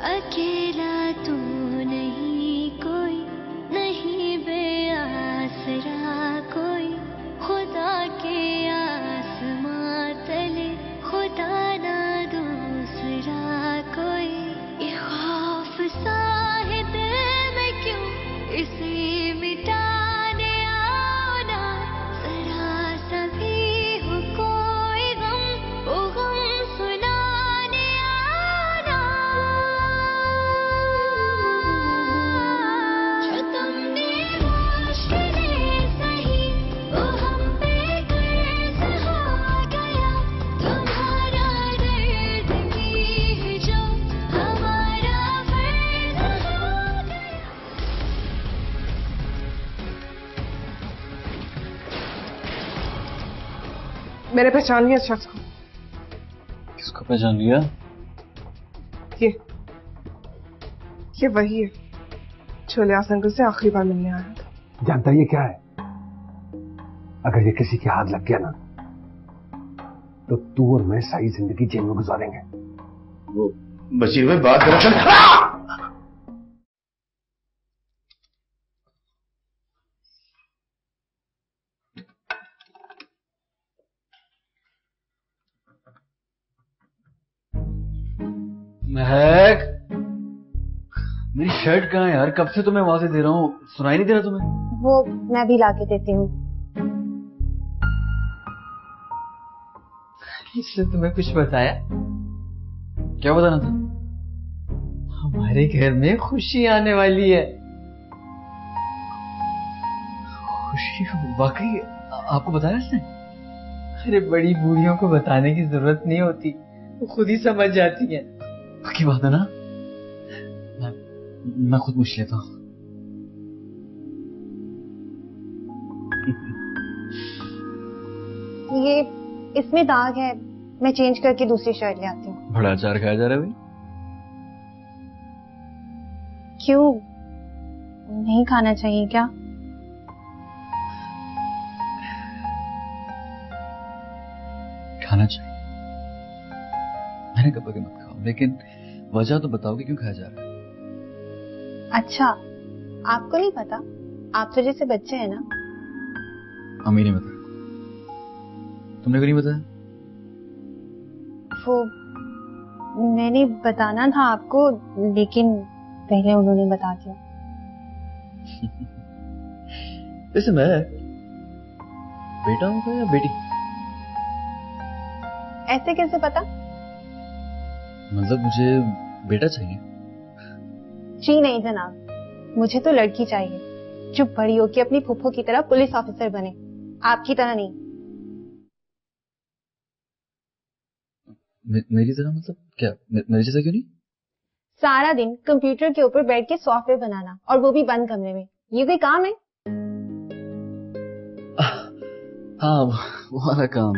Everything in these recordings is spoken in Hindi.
अकेला तू नहीं, कोई नहीं बेआसरा, कोई खुदा के आसमां तले खुदा ना दूसरा कोई। ये खौफ सा है दिल में क्यों इसे मिटाने आओ ना, जरा सा भी हो कोई गम वो गम सुनाने आओ ना। जो तुमने मुश्किलें सही वो हम पे कर्ज हो गया, तुम्हारा दर्द भी है जो हमारा फर्ज हो गया। मैंने पहचान लिया इस शख्स को। किसको पहचान लिया? ये वही है जो इलियास अंकल से आखिरी बार मिलने आया था। जानता ये क्या है? अगर ये किसी के हाथ लग गया ना तो तू और मैं सारी जिंदगी जेल में गुजारेंगे। वो बशीर भाई बात करो। चल महक, मेरी शर्ट कहाँ है यार? कब से तुम्हें आवाजें दे रहा हूँ, सुनाई नहीं दे रहा तुम्हें? वो मैं भी लाके देती हूँ। इसने तुम्हें कुछ बताया? क्या बताना था? हमारे घर में खुशी आने वाली है। खुशी? वाकई आपको बताया इसने? अरे बड़ी बूढ़ियों को बताने की जरूरत नहीं होती, वो खुद ही समझ जाती है। बाकी बात है ना, मैं खुद पूछ लेता हूँ। ये इसमें दाग है, मैं चेंज करके दूसरी शर्ट ले आती हूँ। बड़ा अचार खाया जा रहा है भाई। क्यों, नहीं खाना चाहिए क्या? खाना चाहिए, मैंने कहा कि मत खाओ, लेकिन वजह तो बताओ कि क्यों खाया जा रहा है। अच्छा, आपको नहीं पता? आप तो जैसे बच्चे हैं ना। अम्मी ने बताया, तुमने क्यों नहीं बताया? वो मैंने बताना था आपको, लेकिन पहले उन्होंने बता दिया। वैसे मैं बेटा हूँ या बेटी? ऐसे कैसे पता? मतलब मुझे बेटा चाहिए। जी नहीं जनाब, मुझे तो लड़की चाहिए जो बड़ी होकर अपनी फूफो की तरह पुलिस ऑफिसर बने, आपकी तरह नहीं। मेरी तरह मतलब क्या? मेरे जैसा क्यों नहीं? सारा दिन कंप्यूटर के ऊपर बैठ के सॉफ्टवेयर बनाना, और वो भी बंद कमरे में, ये कोई काम है? हाँ, वो वाला काम।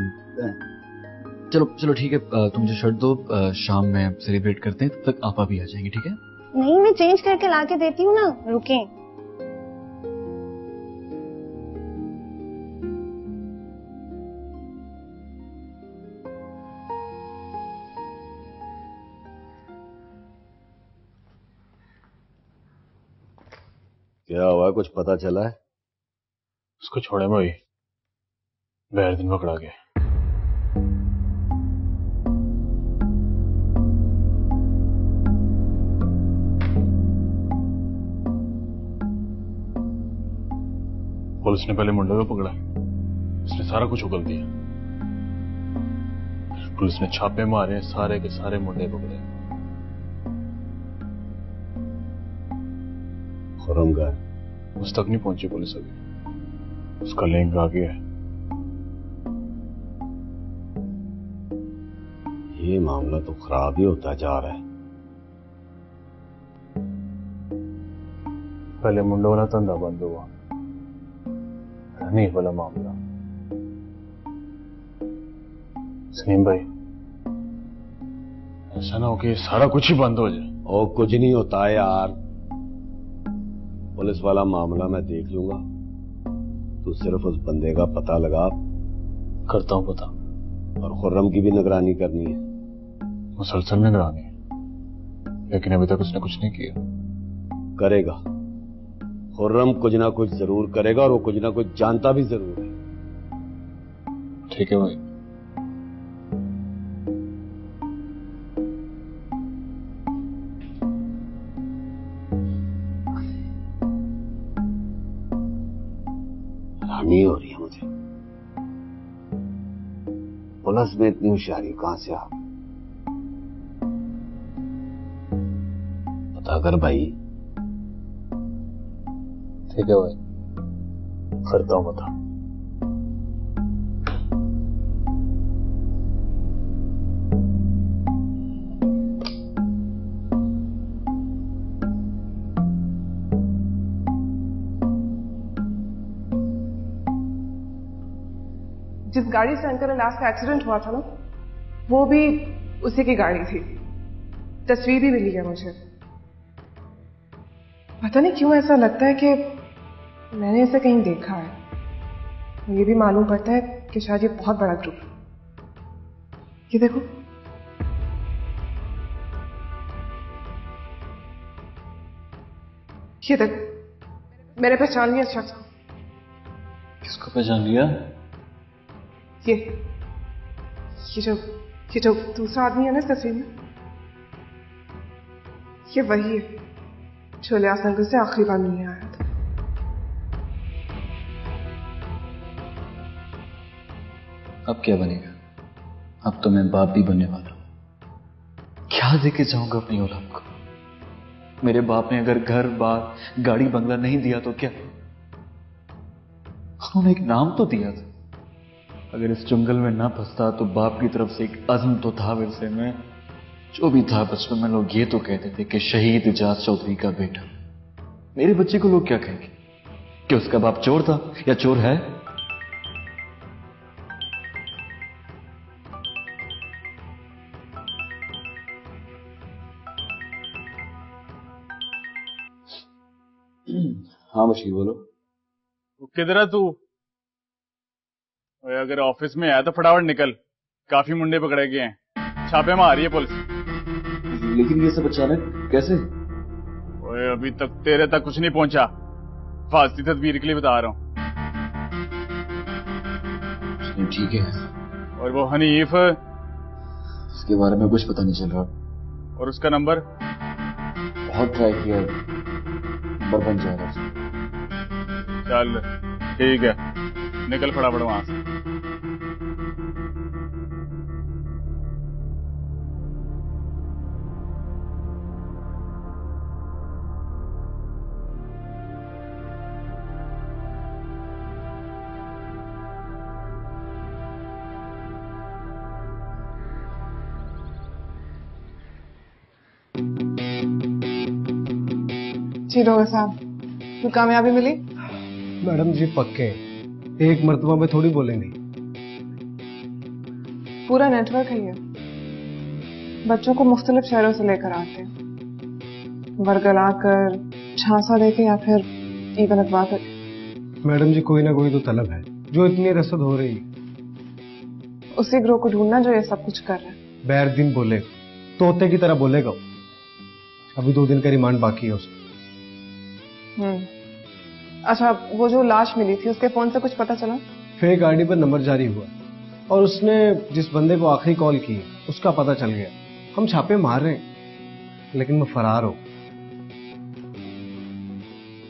चलो चलो ठीक है, तुम मुझे शर्ट दो, शाम में सेलिब्रेट करते हैं, तब तक आपा भी आ जाएंगे, ठीक है? नहीं, मैं चेंज करके लाके देती हूँ ना, रुकें। क्या हुआ, कुछ पता चला है? उसको छोड़े मैं वही दिन पकड़ा गया। पुलिस ने पहले मुंडे को पकड़ा, उसने सारा कुछ उगल दिया। पुलिस ने छापे मारे, सारे के सारे मुंडे पकड़े। खुरम गए? उस तक नहीं पहुंची पुलिस अभी, उसका लिंक आ गया है। ये मामला तो खराब ही होता जा रहा है। पहले मुंडो वाला धंधा बंद हुआ, नहीं वाला मामला। सलीम भाई, ऐसा ना हो कि सारा कुछ ही बंद हो जाए। और कुछ नहीं होता है यार, पुलिस वाला मामला मैं देख लूंगा, तू सिर्फ उस बंदे का पता लगा। करता हूं पता। और खुर्रम की भी निगरानी करनी है। मुसलसल निगरानी। लेकिन अभी तक उसने कुछ नहीं किया। करेगा। खुर्रम कुछ ना कुछ जरूर करेगा और वो कुछ ना कुछ जानता भी जरूर है। ठीक है भाई। हैरानी हो रही है मुझे, पुलिस में इतनी होशियारी कहां से आ? पता कर भाई। ठीक है भाई, करता हूं बता। जिस गाड़ी से अंकल एंड लास्ट का एक्सीडेंट हुआ था ना, वो भी उसी की गाड़ी थी। तस्वीर भी मिली है मुझे। पता नहीं क्यों ऐसा लगता है कि मैंने इसे कहीं देखा है। ये भी मालूम पड़ता है कि शायद ये बहुत बड़ा ग्रुप है। ये देखो, ये देख, मैंने पहचान लिया इस शख्स को। किसको पहचान लिया? ये जो दूसरा आदमी है ना इस तस्वीर में, ये वही है जो लियास अंकल से आखिरी बार मिलने आया था। अब क्या बनेगा? अब तो मैं बाप भी बनने वाला हूं। क्या देके जाऊंगा अपनी औलाद को? मेरे बाप ने अगर घर बार गाड़ी बंगला नहीं दिया तो क्या, उन्होंने एक नाम तो दिया था। अगर इस जंगल में ना फंसता तो बाप की तरफ से एक अज़्म तो था। वैसे में जो भी था, बचपन में लोग ये तो कहते थे कि शहीद इजाज चौधरी का बेटा। मेरे बच्चे को लोग क्या कहेंगे? कि उसका बाप चोर था या चोर है? हाँ बशीर बोलो। किधर है तू? ओए, अगर ऑफिस में आया तो फटाफट निकल, काफी मुंडे पकड़े गए हैं, छापे मार रही है पुलिस। लेकिन ये सब अचानक कैसे? ओए, अभी तक तेरे तक कुछ नहीं पहुंचा, फांसी तदबीर के लिए बता रहा हूँ। ठीक है। और वो हनीफ, इसके बारे में कुछ पता नहीं चल रहा। और उसका नंबर बहुत ट्राई किया, नंबर बन जा रहा। चल ठीक है, निकल फटाफट वहां से। जी डॉक्टर साहब, कोई कामयाबी मिली? मैडम जी पक्के, एक मर्तबा में थोड़ी बोलेंगे। पूरा नेटवर्क है ये। बच्चों को मुख्तलिफ शहरों से लेकर आते हैं, वर्गला कर, झांसा देके या फिर ईवन अगवा कर। मैडम जी कोई ना कोई तो तलब है जो इतनी रसद हो रही है। उसी ग्रोह को ढूंढना जो ये सब कुछ कर रहा है। बैर दिन बोलेगा, तोते की तरह बोलेगा। अभी 2 दिन का रिमांड बाकी है उसका। अच्छा, वो जो लाश मिली थी उसके फोन से कुछ पता चला? फेक आईडी पर नंबर जारी हुआ और उसने जिस बंदे को आखिरी कॉल की उसका पता चल गया। हम छापे मार रहे हैं लेकिन वो फरार हो।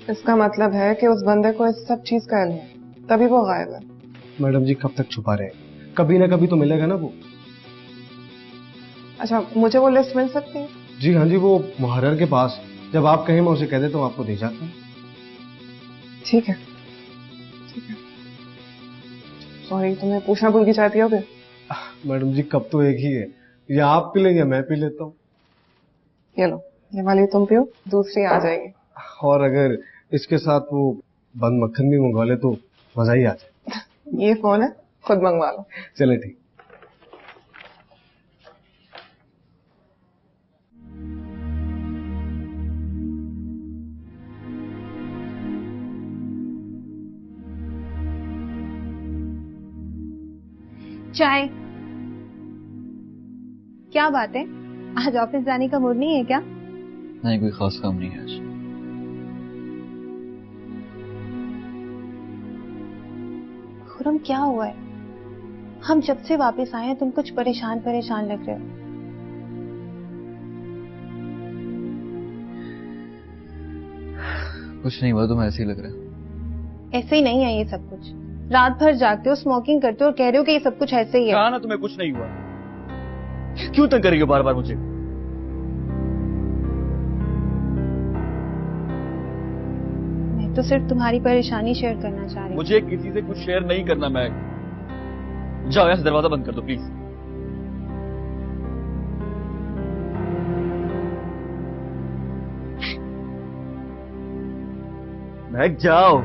इसका मतलब है कि उस बंदे को इस सब चीज का इल्म है, तभी वो गायब है। मैडम जी कब तक छुपा रहे? कभी ना कभी तो मिलेगा ना वो। अच्छा, मुझे वो लिस्ट मिल सकती है? जी हाँ जी, वो मुहर्रर के पास। जब आप कहें मैं उसे कह देता हूँ, आपको दे जाता हूँ। ठीक है, ठीक है। सॉरी, तुम्हें पूछना भूल गई, चाय पियोगे? मैडम जी कब तो एक ही है, या आप पी लेंगे या मैं पी लेता हूँ। ये लो, ये वाली तुम पियो, दूसरी आ जाएगी। और अगर इसके साथ वो बंद मक्खन भी मंगवा ले तो मजा ही आ जाए। ये फोन है, खुद मंगवा लो। चले ठीक। चाय। क्या बात है, आज ऑफिस जाने का मूड नहीं है क्या? नहीं, कोई खास काम नहीं है आज। खुरम क्या हुआ है? हम जब से वापस आए हैं तुम कुछ परेशान परेशान लग रहे हो। कुछ नहीं हुआ, तुम ऐसे ही लग रहा है। ऐसे ही नहीं है ये सब कुछ। रात भर जागते हो, स्मोकिंग करते हो और कह रहे हो कि ये सब कुछ ऐसे ही है। कहा ना तुम्हें कुछ नहीं हुआ। क्यों तंग कर रही हो बार बार मुझे? मैं तो सिर्फ तुम्हारी परेशानी शेयर करना चाह रही हूँ। मुझे किसी से कुछ शेयर नहीं करना। मैं जाओ, यहाँ से दरवाजा बंद कर दो प्लीज। महक जाओ।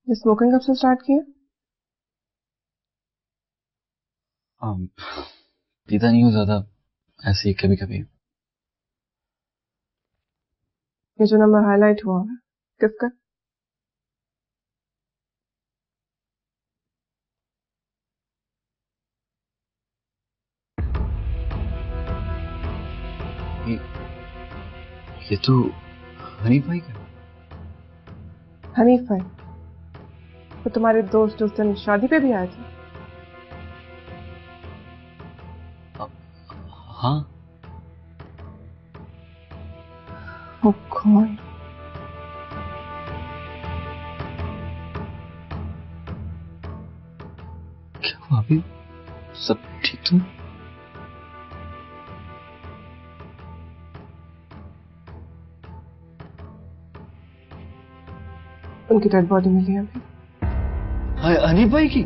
ये स्मोकिंग कब से स्टार्ट किया? पीता नहीं हूँ ज्यादा, ऐसे ही कभी कभी। ये जो नंबर हाईलाइट हुआ है किसका? ये तो हनीफ भाई का। हनीफ भाई? तो तुम्हारे दोस्त उस दिन शादी पे भी आए थे? हाँ। ओ गॉड। क्या हुआ अभी? सब ठीक तो? उनकी डेड बॉडी मिली है अभी। हनीफ भाई की?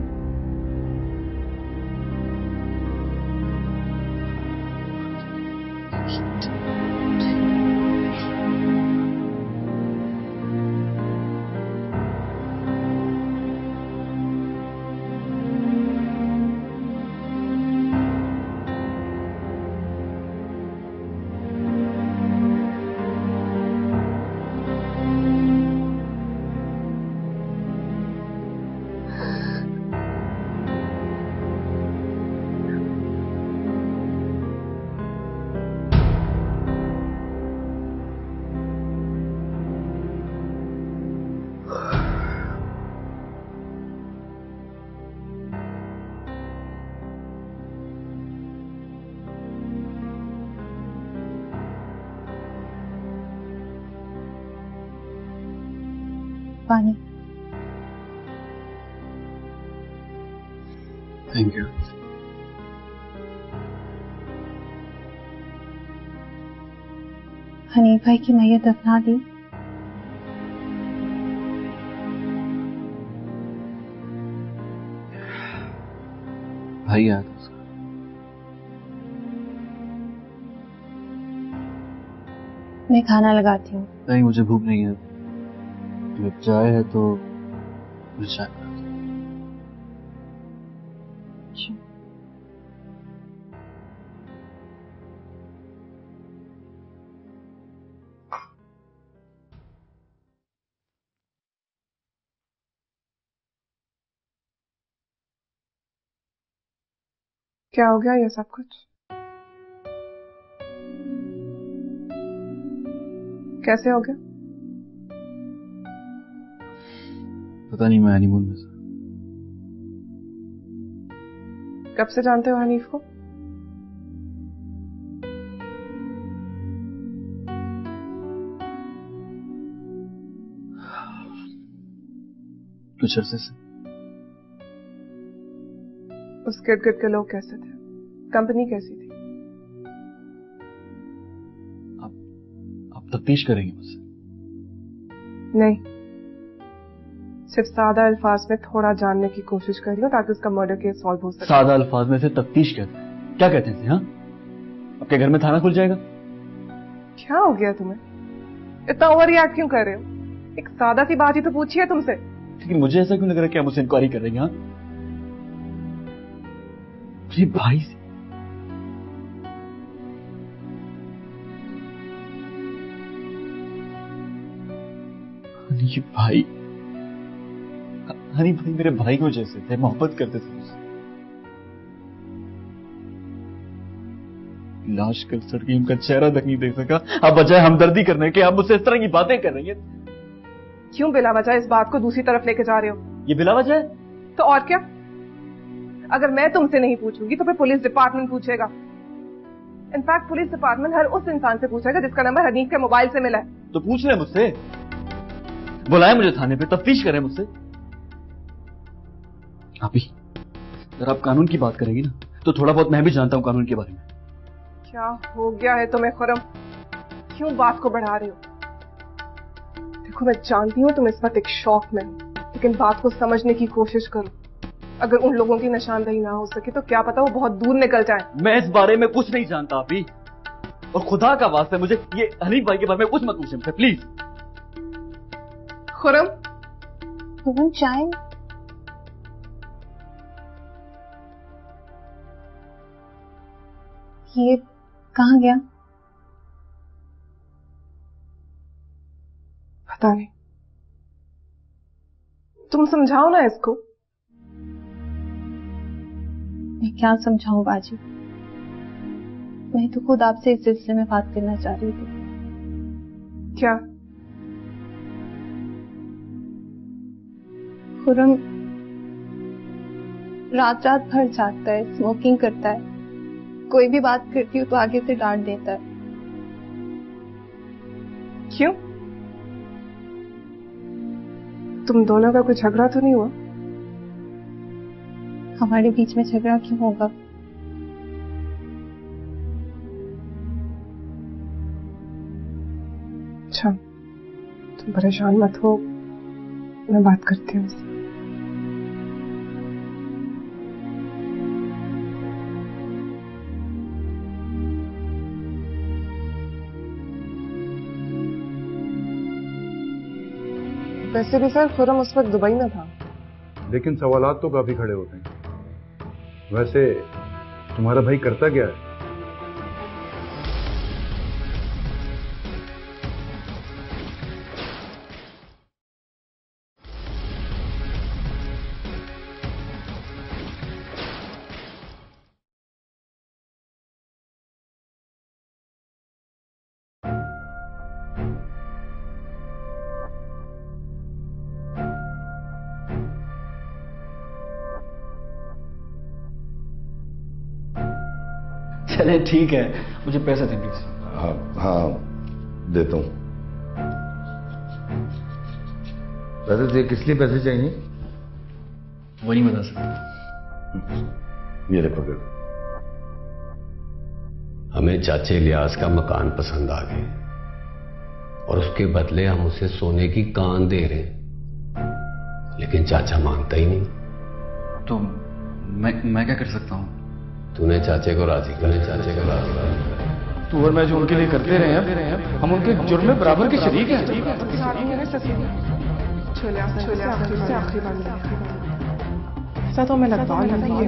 पानी। Thank you. हनीफ भाई की मैयत दफना दी? भाई आया था उसका। मैं खाना लगाती हूँ। नहीं, मुझे भूख नहीं है। अगर चाय है तो मुझे चाय बना दो। क्या हो गया ये सब कुछ? कैसे हो गया? पता नहीं, मैं हनीमून में था। कब से जानते हो हनीफ को? कुछ अरसे से। उस गिर्द गिर्द के लोग कैसे थे? कंपनी कैसी थी? आप तफ्तीश करेंगे मुझसे? नहीं, सिर्फ सादा अल्फाज में थोड़ा जानने की कोशिश कर रही हूँ ताकि उसका मर्डर केस सॉल्व हो सके। सादा अल्फाज में से तफ्तीश कहते हैं? क्या कहते हैं? हाँ, आपके घर में थाना खुल जाएगा। क्या हो गया तुम्हें? इतना ओवर रिएक्ट क्यों कर रहे हो? एक सादा सी बात ही तो पूछी है तुमसे। लेकिन मुझे ऐसा क्यों लग रहा है कि आप मुझसे इंक्वायरी कर रहे हैं? हाँ, मेरे भाई से। हनी भाई, हनी भाई मेरे भाई को जैसे थे, मोहब्बत करते थे मुझसे। लाश कर सड़की, उनका चेहरा तक नहीं देख सका। अब बजाय हमदर्दी करने के आप मुझसे इस तरह की बातें कर रही हैं। क्यों बिला वजह इस बात को दूसरी तरफ लेके जा रहे हो? ये बिला वजह है? तो और क्या? अगर मैं तुमसे नहीं पूछूंगी तो फिर पुलिस डिपार्टमेंट पूछेगा। इनफैक्ट पुलिस डिपार्टमेंट हर उस इंसान से पूछेगा जिसका नंबर हनीफ के मोबाइल से मिला है। तो पूछ ले मुझसे, बुलाए मुझे थाने पे, तफ्तीश करें मुझसे। आप ही, अगर आप कानून की बात करेंगी ना, तो थोड़ा बहुत मैं भी जानता हूं कानून के बारे में। क्या हो गया है तुम्हें खुरम? क्यों बात को बढ़ा रहे हो? देखो, मैं जानती हूँ तुम इस वक्त एक शौक में हो, लेकिन बात को समझने की कोशिश करो। अगर उन लोगों की निशानदेही ना हो सके तो क्या पता वो बहुत दूर निकल जाए। मैं इस बारे में कुछ नहीं जानता आप ही, और खुदा का वास्ते मुझे ये हनीफ भाई के बारे में कुछ मत पूछे मुझसे, प्लीज। खुरम, खुरम चाय? ये कहाँ गया? पता नहीं, तुम समझाओ ना इसको। मैं क्या समझाऊं बाजी? मैं तो खुद आपसे इस सिलसिले में बात करना चाह रही थी। क्या? खुरम रात रात भर जागता है, स्मोकिंग करता है, कोई भी बात करती हूँ तो आगे से डांट देता है। क्यों? तुम दोनों का कोई झगड़ा तो नहीं हुआ? हमारे बीच में झगड़ा क्यों होगा? अच्छा, तुम परेशान मत हो, मैं बात करती हूँ उससे। वैसे भी सर, खुरम उस वक्त दुबई में था। लेकिन सवालात तो काफी खड़े होते हैं। वैसे तुम्हारा भाई करता क्या है? चले ठीक है, मुझे पैसे दें प्लीज। हाँ हाँ, देता हूँ। वैसे तुझे किस लिए पैसे चाहिए? वो नहीं बता सकता। ये ले पकड़। हमें चाचे इलियास का मकान पसंद आ गए और उसके बदले हम उसे सोने की कान दे रहे हैं, लेकिन चाचा मानता ही नहीं। तो मैं क्या कर सकता हूँ? तूने चाचे को राजी कर। तू और मैं जो उनके लिए करते रहे हैं, हम उनके जुर्म में बराबर के शरीक हैं। ऐसा तो मैं लगवा लूंगी ये,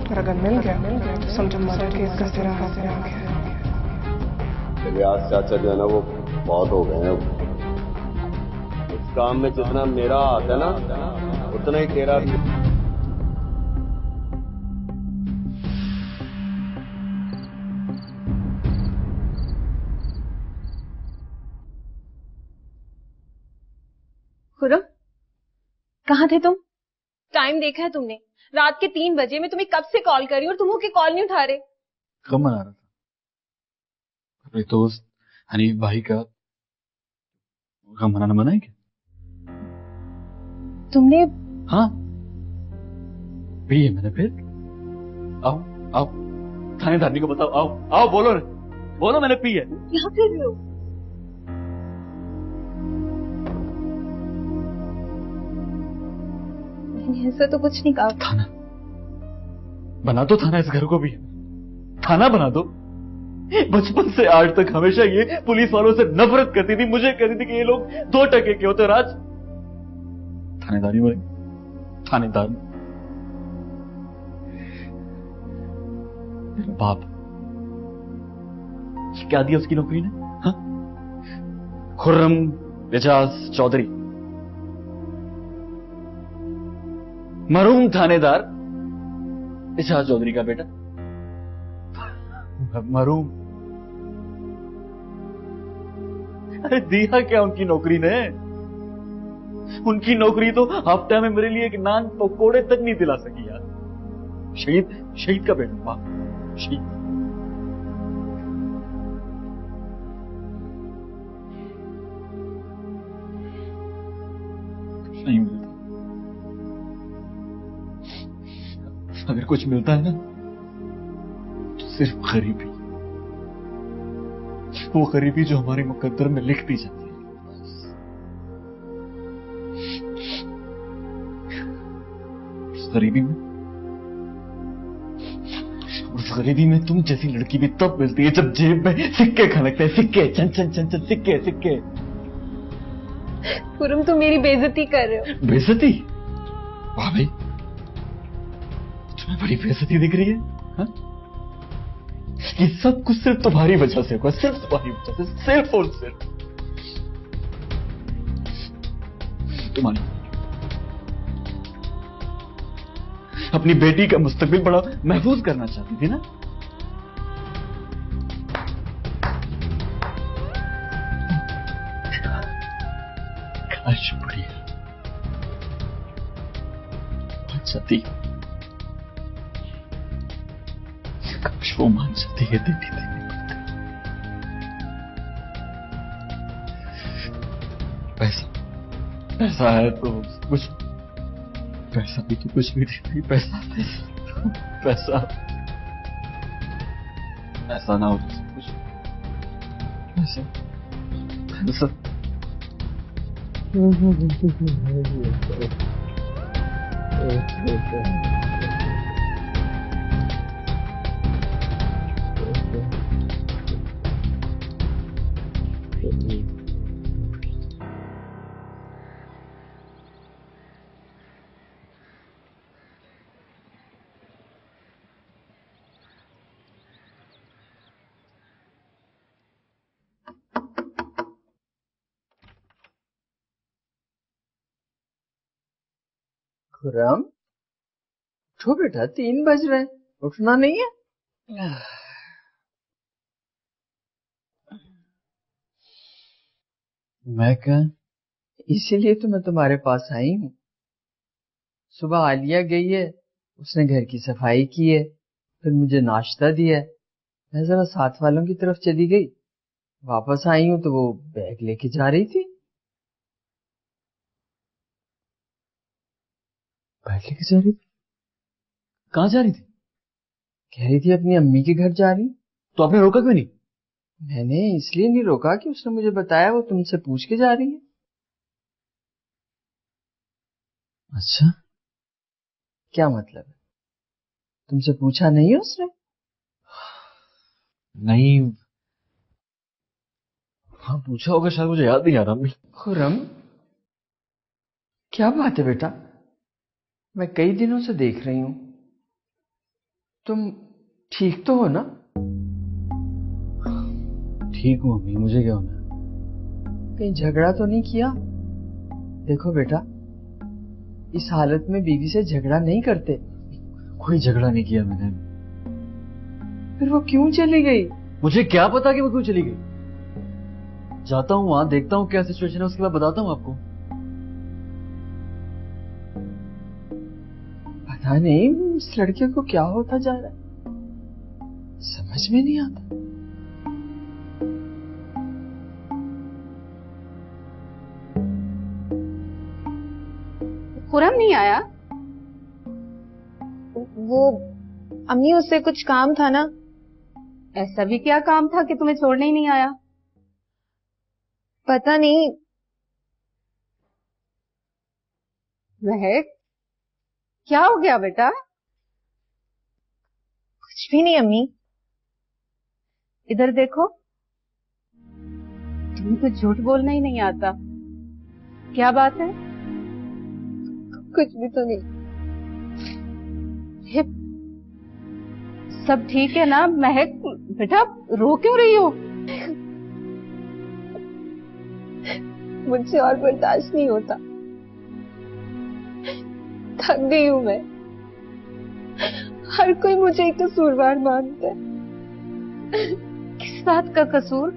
और अगर मिल गया तो समझो मर्डर केस का सिरा हाथ में आ गया। इलियास चाचा जो है ना, वो बहुत हो गए हैं अब। इस काम में जितना मेरा हाथ है ना, उतना ही तेरा भी। खुरम, कहाँ थे तुम? टाइम देखा है तुमने? रात के 3 बजे मैं तुम्हें कब से कॉल कर रही हूँ और तुम होके कॉल नहीं उठा रहे। कब मना रहा था अपने दोस्त हनीफ भाई का गम मनाना मना है क्या? तुमने? हाँ भी है मैंने। फिर आओ आओ थानेदारनी को बताओ। आओ आओ बोलो बोलो मैंने पी है। क्या कर रहे हो? मैंने ऐसा तो कुछ नहीं कहा। थाना बना दो, थाना इस घर को भी थाना बना दो। बचपन से आज तक हमेशा ये पुलिस वालों से नफरत करती थी, मुझे कहती थी कि ये लोग 2 टके के होते। राज थानेदारी बने, थानेदार मेरा बाप क्या दिया उसकी नौकरी ने? हाँ? खुर्रम एजाज चौधरी, मरूम थानेदार एजाज चौधरी का बेटा। मरूम, अरे दिया क्या उनकी नौकरी ने? उनकी नौकरी तो हफ्ते में मेरे लिए एक नान पकोड़े तक नहीं दिला सकी यार। शहीद का बेटा, बाप शहीद। नहीं मिलता। अगर कुछ मिलता है ना तो सिर्फ गरीबी, वो गरीबी जो हमारे मुकद्दर में लिख दी जाती है। उस गरीबी में तुम जैसी लड़की भी तब मिलती है जब जेब में सिक्के खनकते हैं। सिक्के, चन चन चन चन, सिक्के सिक्के। खुरम, तुम मेरी बेइज्जती कर रहे हो। बेइज्जती? वाह भाई, तुम्हें बड़ी बेइज्जती दिख रही है। हा? ये सब कुछ सिर्फ तुम्हारी वजह से हुआ, सिर्फ तुम्हारी वजह से, सिर्फ और सिर्फ तुम्हारी। अपनी बेटी का मुस्तकबिल बड़ा महफूज करना चाहती थी ना? काश बढ़िया जाती, काश वो मान जाती है। देती थी पैसा है तो कुछ, पैसा भी तो कुछ भी नहीं। पैसा ऐसा ना हो कुछ, पैसा खुर्रम, उठो बेटा, 3 बज रहे हैं, उठना नहीं है? मैं क्या? इसीलिए तो मैं तुम्हारे पास आई हूँ। सुबह आलिया गई है, उसने घर की सफाई की है, फिर मुझे नाश्ता दिया है। मैं जरा साथ वालों की तरफ चली गई, वापस आई हूँ तो वो बैग लेके जा रही थी। बैग लेके जा रही थी? कहाँ जा रही थी? कह रही थी अपनी अम्मी के घर जा रही। तो आपने रोका क्यों नहीं? मैंने इसलिए नहीं रोका कि उसने मुझे बताया वो तुमसे पूछ के जा रही है। अच्छा, क्या मतलब है? तुमसे पूछा नहीं है उसने? नहीं, हाँ पूछा होगा शायद, मुझे याद नहीं आ रहा। खुर्रम, क्या बात है बेटा? मैं कई दिनों से देख रही हूं, तुम ठीक तो हो ना? ठीक हूं अम्मी, मुझे क्या होना है? कहीं झगड़ा तो नहीं किया? देखो बेटा, इस हालत में बीवी से झगड़ा नहीं करते। कोई झगड़ा नहीं किया मैंने। फिर वो क्यों चली गई? मुझे क्या पता कि वो क्यों चली गई। जाता हूँ वहां, देखता हूँ क्या सिचुएशन है, उसके बाद बताता हूँ आपको। पता नहीं इस लड़के को क्या होता जा रहा है, समझ में नहीं आता। खुरम नहीं आया? वो अम्मी उससे कुछ काम था ना। ऐसा भी क्या काम था कि तुम्हें छोड़ने ही नहीं आया? पता नहीं। महक, क्या हो गया बेटा? कुछ भी नहीं अम्मी। इधर देखो, तुम्हें तो झूठ बोलना ही नहीं आता। क्या बात है? कुछ भी तो नहीं। हे, सब ठीक है ना महक? बेटा रो क्यों रही हो? मुझसे और बर्दाश्त नहीं होता, थक गई हूं मैं। हर कोई मुझे एक कसूरवार मानता है। किस बात का कसूर?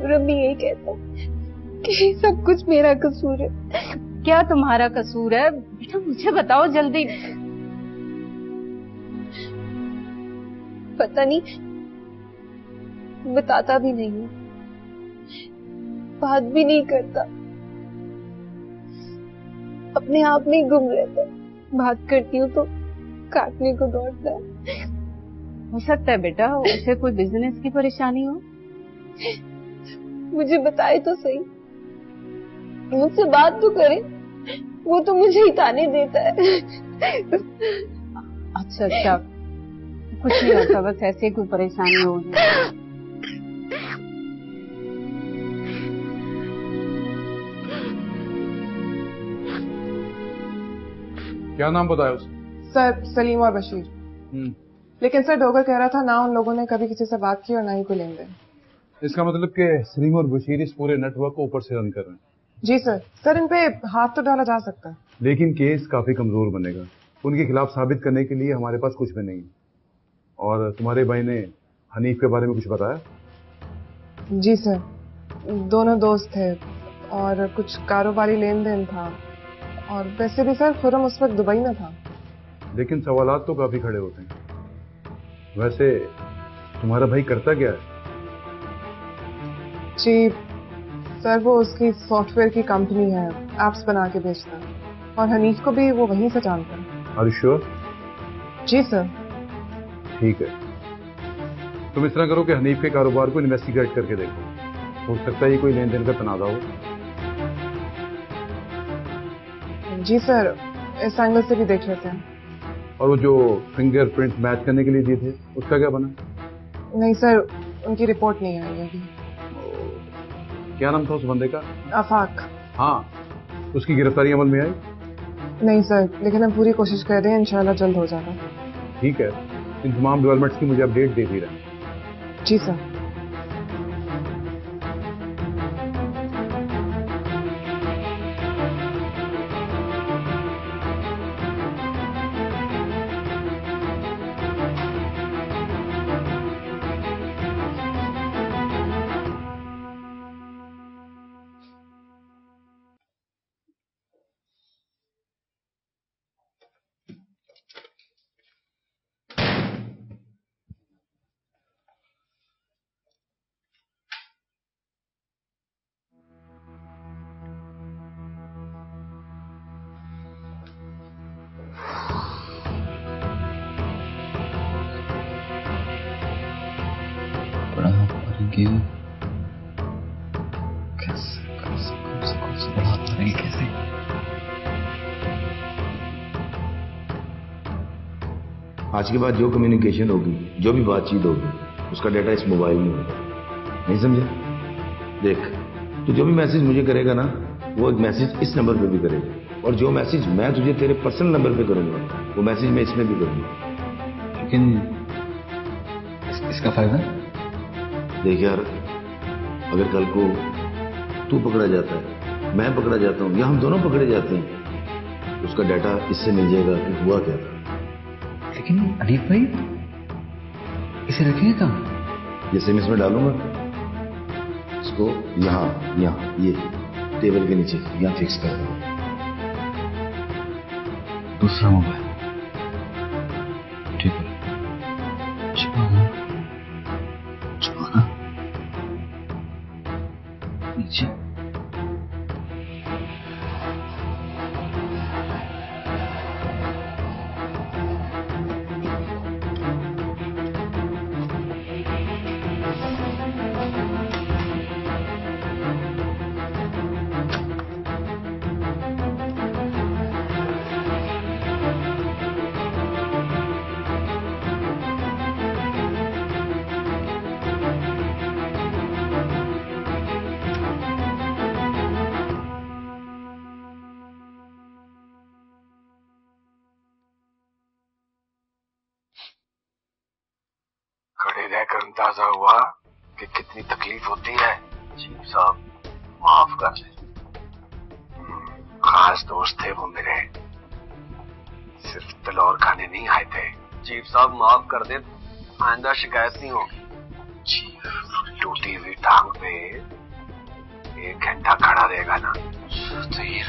रम्मी यही कहता है कि सब कुछ मेरा कसूर है। क्या तुम्हारा कसूर है बेटा? मुझे बताओ जल्दी। पता नहीं, बताता भी नहीं हूँ, बात भी नहीं करता, अपने आप में ही गुम रहता है। बात करती हूँ तो काटने को दौड़ता है। हो सकता है बेटा उसे कोई बिजनेस की परेशानी हो। मुझे बताए तो सही, मुझसे बात तो करे। वो तो मुझे ही ताने देता है। अच्छा अच्छा, कुछ नहीं होता, बस ऐसे कोई परेशानी होगी। क्या नाम बताया उसने? सर सलीम और बशीर। लेकिन सर डोगर कह रहा था ना उन लोगों ने कभी किसी से बात की और ना ही कोई लेन देन। इसका मतलब कि सलीम और बशीर इस पूरे नेटवर्क को ऊपर से रन कर रहे हैं। जी सर। सर इन पे हाथ तो डाला जा सकता है, लेकिन केस काफी कमजोर बनेगा। उनके खिलाफ साबित करने के लिए हमारे पास कुछ भी नहीं है। और तुम्हारे भाई ने हनीफ के बारे में कुछ बताया? जी सर, दोनों दोस्त थे और कुछ कारोबारी लेन देन था। और वैसे भी सर खुरम उस वक्त दुबई में था। लेकिन सवालात तो काफी खड़े होते हैं। वैसे तुम्हारा भाई करता क्या है? जी सर, वो उसकी सॉफ्टवेयर की कंपनी है, एप्स बना के बेचता है। और हनीफ को भी वो वहीं से जानता है। Are you sure? जी सर। ठीक है, तुम इस तरह करो कि हनीफ के कारोबार को इन्वेस्टिगेट करके देखो। हो सकता है ये कोई लेन देन का तनाजा हो। जी सर, इस एंगल से भी देख लेते हैं। और वो जो फिंगरप्रिंट मैच करने के लिए दिए थे उसका क्या बना? नहीं सर, उनकी रिपोर्ट नहीं आई अभी। क्या नाम था उस बंदे का? आफाक। हाँ, उसकी गिरफ्तारी अमल में आई? नहीं सर, लेकिन हम पूरी कोशिश कर रहे हैं, इंशाल्लाह जल्द हो जाएगा। ठीक है, इन तमाम डेवलपमेंट्स की मुझे अपडेट दे दी रहे। जी सर। आज के बाद जो कम्युनिकेशन होगी, जो भी बातचीत होगी, उसका डाटा इस मोबाइल में होगा। नहीं समझा? देख, तो जो भी मैसेज मुझे करेगा ना, वो एक मैसेज इस नंबर पे भी करेगा। और जो मैसेज मैं तुझे तेरे पर्सनल नंबर पे करूंगा, वो मैसेज मैं इसमें भी करूंगा। लेकिन इसका फायदा? देख यार, अगर कल को तू पकड़ा जाता है, मैं पकड़ा जाता हूँ, या हम दोनों पकड़े जाते हैं, उसका डाटा इससे मिल जाएगा कि हुआ क्या था। लेकिन अलीफ भाई, इसे रखेंगे कहाँ? जैसे मैं इसमें डालूंगा, इसको यहाँ ये टेबल के नीचे यहाँ फिक्स कर दूंगा। दूसरा मोबाइल। ठीक है, छुपाना छुपाना नीचे। खड़े रहकर अंदाजा हुआ कि कितनी तकलीफ होती है। चीफ साहब माफ कर दे, खास दोस्त थे वो मेरे, सिर्फ तलौर खाने नहीं आए थे। चीफ साहब माफ कर दे, आइंदा शिकायत नहीं होगी। चीफ टूटी हुई टांग पे 1 घंटा खड़ा रहेगा ना तो ये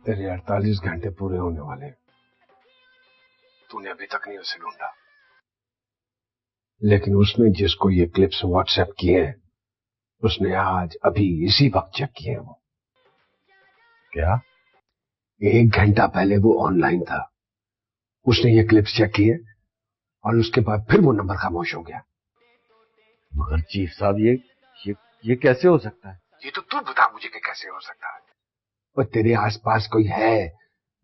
तेरे 48 घंटे पूरे होने वाले। तूने अभी तक नहीं उसे ढूंढा, लेकिन उसने जिसको ये क्लिप्स व्हाट्सएप किए हैं उसने आज अभी इसी वक्त चेक किए हैं। वो क्या 1 घंटा पहले वो ऑनलाइन था, उसने ये क्लिप्स चेक किए और उसके बाद फिर वो नंबर खामोश हो गया। मगर चीफ साहब ये कैसे हो सकता है? ये तो तू बता मुझे कि कैसे हो सकता है। और तेरे आसपास कोई है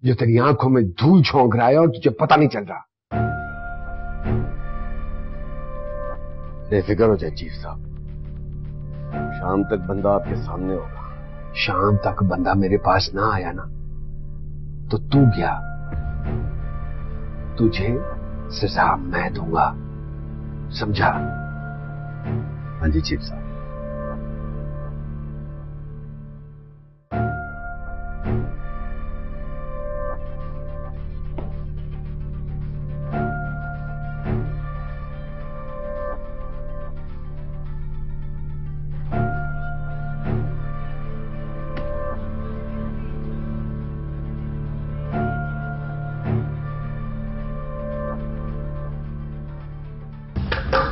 जो तेरी आंखों में धूल झोंक रहा है और तुझे पता नहीं चल रहा। बेफिक्र हो जाए चीफ साहब, शाम तक बंदा आपके सामने होगा। शाम तक बंदा मेरे पास ना आया ना तो तू गया, तुझे सजा मैं दूंगा, समझा? हाँ जी चीफ साहब।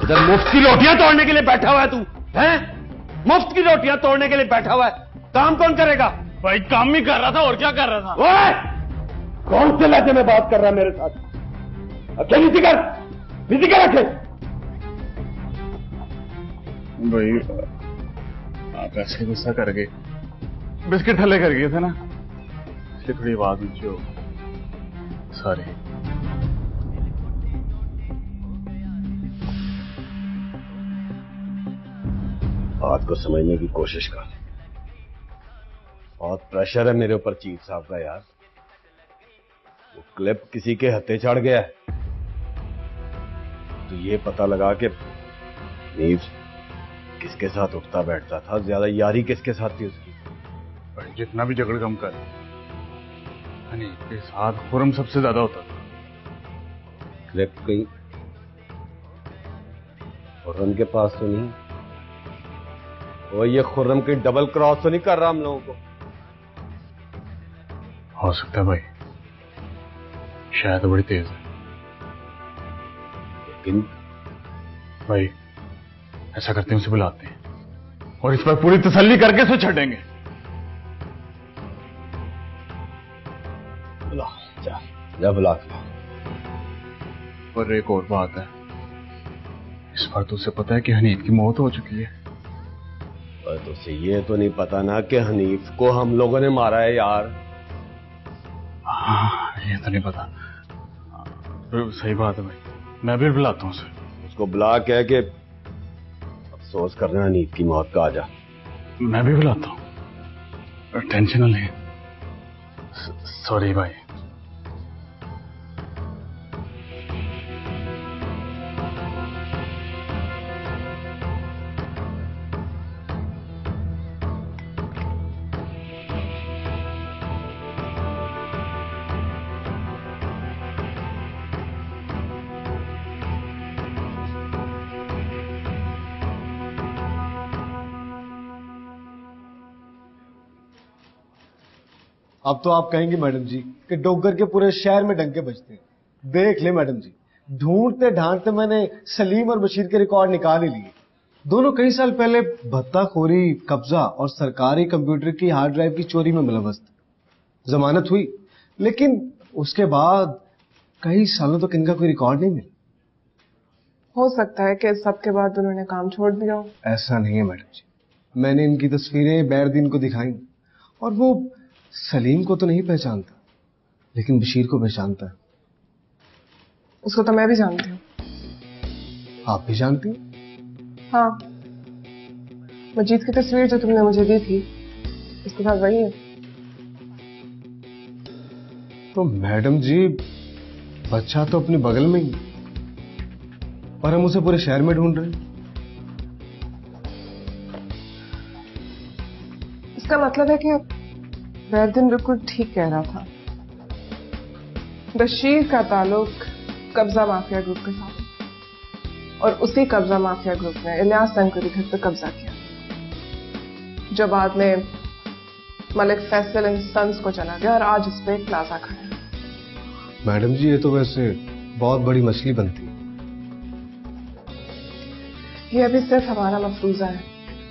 इधर मुफ्त की रोटियां तोड़ने के लिए बैठा हुआ है तू, हैं? मुफ्त की रोटियां तोड़ने के लिए बैठा हुआ है, काम कौन करेगा? भाई काम ही कर रहा था और क्या कर रहा था? ओए! कौन से लहजे में बात कर रहा है मेरे साथ? अच्छा बिजी कर रखे। भाई आप ऐसे गुस्सा कर गए, बिस्किट हल्ले कर गए थे ना, इसलिए थोड़ी आवाज ऊंची हो। सॉरी। बात को समझने की कोशिश कर। बहुत प्रेशर है मेरे ऊपर चीफ साहब का यार। वो क्लिप किसी के हत्थे चढ़ गया है तो ये पता लगा कि नीव किसके साथ उठता बैठता था, ज्यादा यारी किसके साथ थी उसकी। भाई जितना भी झगड़ कम कर, हनीफ के साथ खुरम सबसे ज्यादा होता था। क्लिप कहीं खुर्रम के पास तो नहीं? वो ये खुर्रम की डबल क्रॉस तो नहीं कर रहा हम लोगों को? हो सकता है भाई, शायद बड़ी तेज है। लेकिन भाई ऐसा करते हैं, उसे बुलाते हैं और इस पर पूरी तसल्ली करके उसे छेड़ेंगे। बुला, जा बुला के। और एक और बात है, इस बार तो उसे पता है कि हनीफ की मौत हो चुकी है। पर तो उसे ये तो नहीं पता ना कि हनीफ को हम लोगों ने मारा है यार। हाँ, ये तो नहीं पता। सही बात है भाई, मैं भी बुलाता हूँ उसे। उसको बुला कह के अफसोस करना हनीफ की मौत का। आजा। मैं भी बुलाता हूँ, टेंशन न ले। सॉरी भाई। अब तो आप कहेंगे मैडम जी कि डोगर के पूरे शहर में डंके बजते हैं। देख ले मैडम जी, ढूंढते ढांढते मैंने सलीम और बशीर के रिकॉर्ड निकाल ही लिए। दोनों कई साल पहले भत्ताखोरी, कब्जा और सरकारी कंप्यूटर की हार्ड ड्राइव की चोरी में मुलव्वस थे। जमानत हुई, लेकिन उसके बाद कई सालों तक इनका कोई रिकॉर्ड नहीं मिला। हो सकता है कि सबके बाद उन्होंने काम छोड़ दिया हो। ऐसा नहीं है मैडम जी, मैंने इनकी तस्वीरें बैरदीन को दिखाई और वो सलीम को तो नहीं पहचानता, लेकिन बशीर को पहचानता है। उसको तो मैं भी जानती हूँ। आप भी जानती हैं? हाँ, मजीद की तस्वीर जो तुमने मुझे दी थी उसके साथ वही है। तो मैडम जी, बच्चा तो अपने बगल में ही, पर हम उसे पूरे शहर में ढूंढ रहे हैं। इसका मतलब है कि बैरदीन बिल्कुल ठीक कह रहा था। बशीर का ताल्लुक कब्जा माफिया ग्रुप के साथ, और उसी कब्जा माफिया ग्रुप ने इलियास तनकरी घर पर कब्जा किया, जो बाद में मलिक फैसल एंड सन्स को चला गया और आज इस पे प्लाजा खड़ा है। मैडम जी, ये तो वैसे बहुत बड़ी मछली बनती है। ये अभी सिर्फ हमारा मफरूजा है।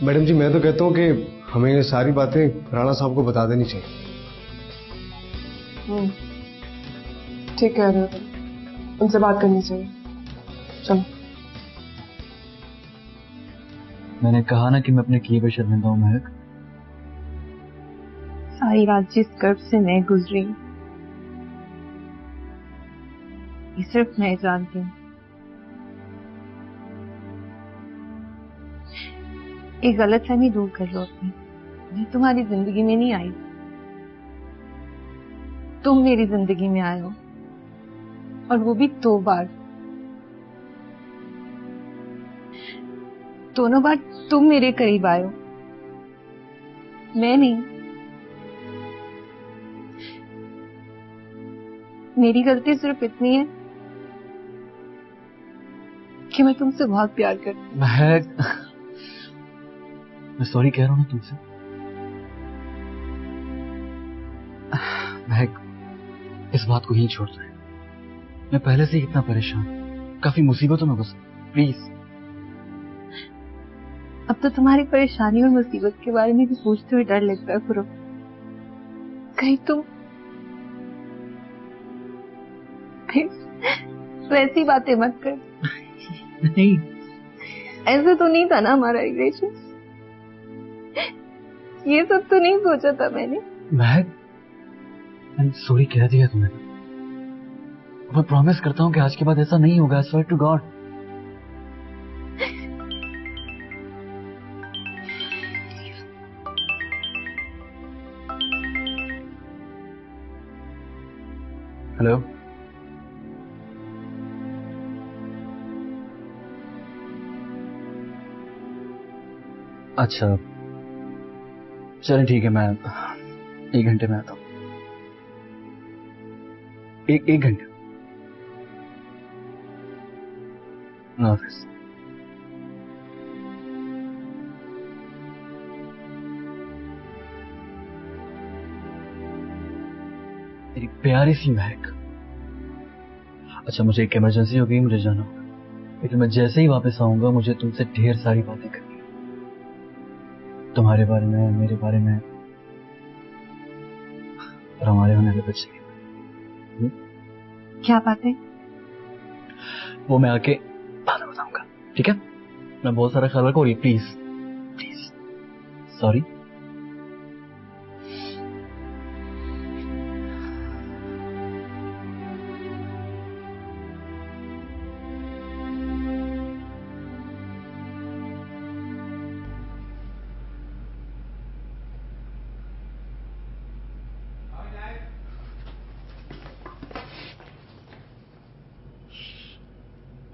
मैडम जी, मैं तो कहता हूँ कि हमें ये सारी बातें राणा साहब को बता देनी चाहिए। ठीक कह रहे हो तुम, उनसे बात करनी चाहिए। चलो। मैंने कहा ना कि मैं अपने किए पे शर्मिंदा हूं महक। सारी रात जिस कर्ब से मैं गुजरी, ये सिर्फ मैं जानती हूँ। एक गलतफहमी दूर कर लो अपनी। मैं तुम्हारी जिंदगी में नहीं आई, तुम मेरी जिंदगी में आए हो, और वो भी 2 बार। दोनों बार तुम मेरे करीब आए हो, मैं नहीं। मेरी गलती सिर्फ इतनी है कि मैं तुमसे बहुत प्यार करती हूँ। महक, मैं सॉरी कह रहा हूं ना तुमसे। महक, इस बात को यहीं छोड़ दो। मैं पहले से ही इतना परेशान, काफी मुसीबतों में बस, प्लीज। अब तो तुम्हारी परेशानी और मुसीबत के बारे में भी सोचते हुए डर लगता है खुरो। कहीं तुम वैसी बातें मत कर। नहीं, ऐसा तो नहीं था ना हमारा रिलेशन। ये सब तो नहीं सोचा था मैंने। महक, मैंने सॉरी कह दिया तुम्हें। मैं प्रॉमिस करता हूँ कि आज के बाद ऐसा नहीं होगा। I swear to God। Hello, अच्छा चलें ठीक है, मैं 1 घंटे में आता हूँ। एक घंटे। हाफिज। मेरी प्यारी सी महक। अच्छा, मुझे एक इमरजेंसी हो गई, मुझे जाना होगा, लेकिन मैं जैसे ही वापस आऊंगा मुझे तुमसे ढेर सारी बातें करनी है, तुम्हारे बारे में, मेरे बारे में और हमारे होने वाले बच्चे के। क्या बात है? वो मैं आके बाद में बताऊंगा, ठीक है? मैं बहुत सारा ख्याल रखूंगी, प्लीज प्लीज। सॉरी।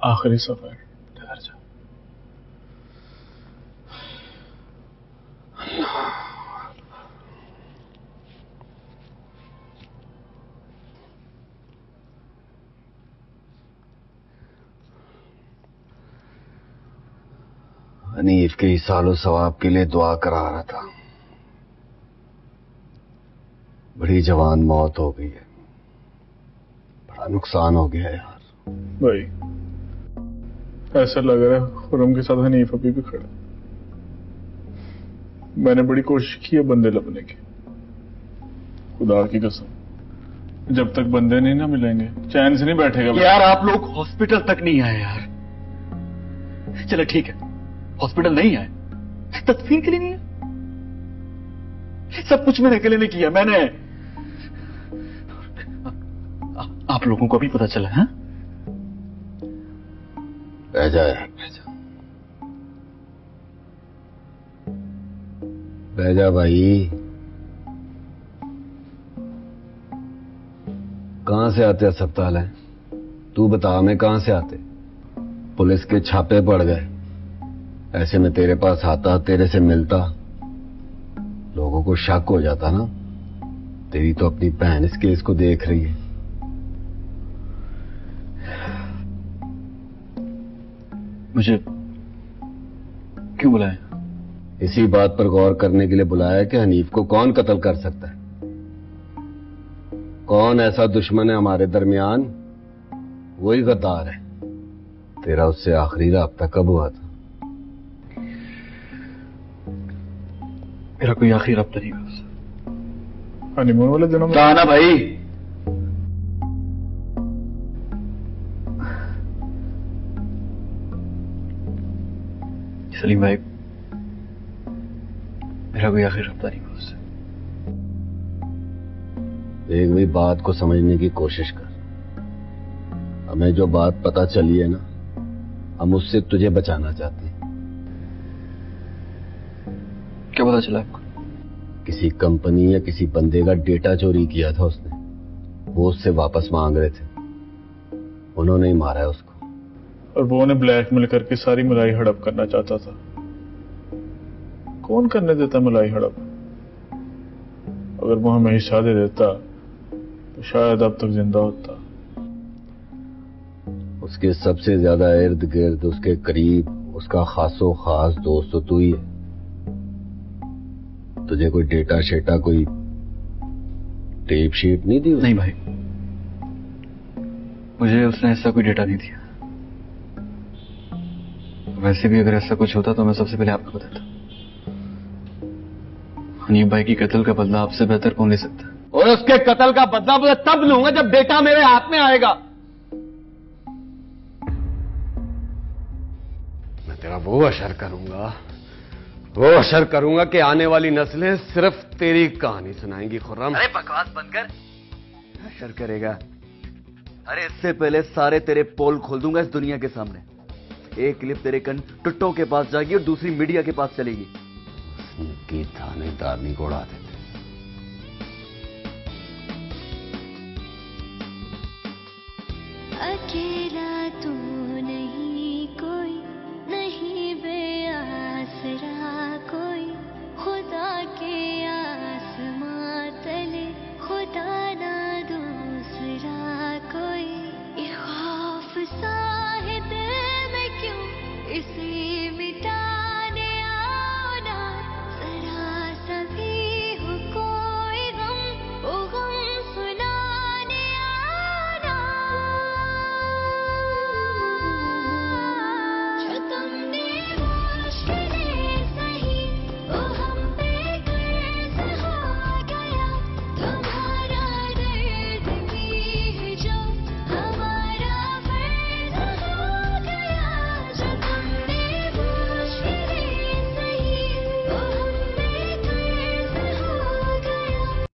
आखिरी सफर, ठहर जा। हनीफ के सालों सवाब के लिए दुआ करा रहा था। बड़ी जवान मौत हो गई है, बड़ा नुकसान हो गया है यार। भाई ऐसा लग रहा है खुर्रम के साथ हनीफ अभी भी खड़ा। मैंने बड़ी कोशिश की है बंदे लपने की, खुदा की कसम, जब तक बंदे नहीं ना मिलेंगे चैन से नहीं बैठेगा। यार आप लोग हॉस्पिटल तक नहीं आए यार। चलो ठीक है, हॉस्पिटल नहीं आए, तदफीन के लिए नहीं आए। सब कुछ मैंने अकेले नहीं किया। मैंने आप लोगों को भी पता चला है? बह जा यार, बह जा, बह जा भाई। कहां से आते अस्पताल है? तू बता, मैं कहां से आते? पुलिस के छापे पड़ गए, ऐसे में तेरे पास आता, तेरे से मिलता, लोगों को शक हो जाता ना। तेरी तो अपनी बहन इस केस को देख रही है। मुझे क्यों बुलाया? इसी बात पर गौर करने के लिए बुलाया कि हनीफ को कौन कत्ल कर सकता है, कौन ऐसा दुश्मन है हमारे दरमियान। वही गद्दार है। तेरा उससे आखिरी राब्ता कब हुआ था? मेरा कोई आखिरी राब्ता नहीं हुआ। हनीमून वाले दिनों में ना भाई, सलीम भाई, मेरा कोई आखिरी राब्ता नहीं हुआ उससे। एक भी बात को समझने की कोशिश कर। हमें जो बात पता चली है ना, हम उससे तुझे बचाना चाहते हैं। क्या पता चला आपको? किसी कंपनी या किसी बंदे का डेटा चोरी किया था उसने, वो उससे वापस मांग रहे थे, उन्होंने ही मारा है उसको। और वो उन्हें ब्लैकमेल करके सारी मलाई हड़प करना चाहता था। कौन करने देता मलाई हड़प? अगर वो हमें हिस्सा दे देता तो शायद अब तक जिंदा होता। उसके सबसे ज्यादा इर्द गिर्द, उसके करीब, उसका खासो खास दोस्त तो तू ही है। तुझे कोई डेटा शेटा, कोई टेप शीट नहीं दी? नहीं भाई, मुझे उसने ऐसा कोई डेटा नहीं दिया। वैसे भी अगर ऐसा कुछ होता तो मैं सबसे पहले आपको बताता। हनीफ भाई की कत्ल का बदला आपसे बेहतर कौन ले सकता है? और उसके कत्ल का बदला मैं तब लूंगा जब डेटा मेरे हाथ में आएगा। मैं तेरा वो अशर करूंगा, वो अशर करूंगा कि आने वाली नस्लें सिर्फ तेरी कहानी सुनाएंगी। खुर्रम, अरे बकवास बंद कर। अशर करेगा? अरे इससे पहले सारे तेरे पोल खोल दूंगा इस दुनिया के सामने। एक क्लिप तेरे कन टुट्टों के पास जाएगी और दूसरी मीडिया के पास चलेगी। की थानेदार नहीं को उड़ा देते। अकेले